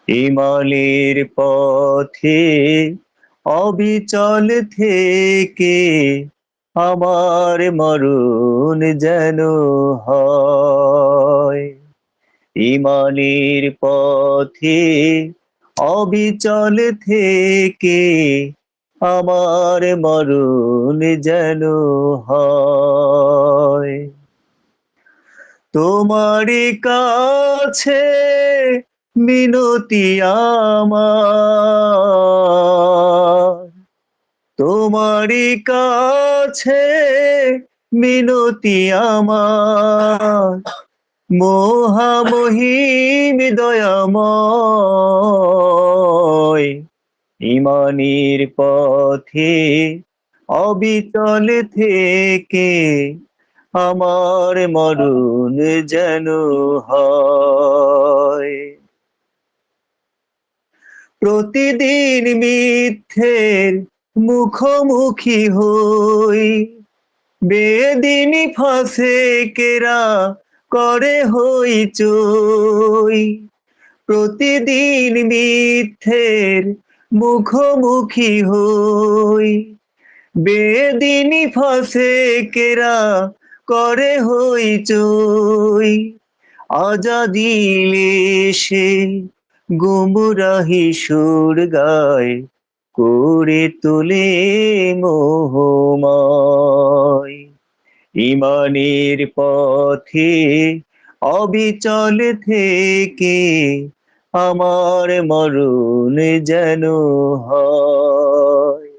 ইমানের পথে অবিচল থেকে আমার মরণ যেন হয়। ইমানের পথে অবিচল থেকে আমার মরণ যেন হয়। তোমারই কাছে মিনতি আমার, তোমারই কাছে মিনতি আমার, মহামহিম দয়াময়। ইমানের পথে অবিচল থেকে আমার মরণ যেন হয়। প্রতিদিন মিথ্যের মুখোমুখি হই, বেদিনী ফাসেকেরা করে হইচই। প্রতিদিন মিথ্যের মুখোমুখি হই, বেদিনী ফাসেকেরা করে হইচই। আজাদিলে সে গুমরাহি সুর গায়, করে তোলে মোহময়। ইমানের পথে অবিচল থেকে আমার মরণ যেন হয়।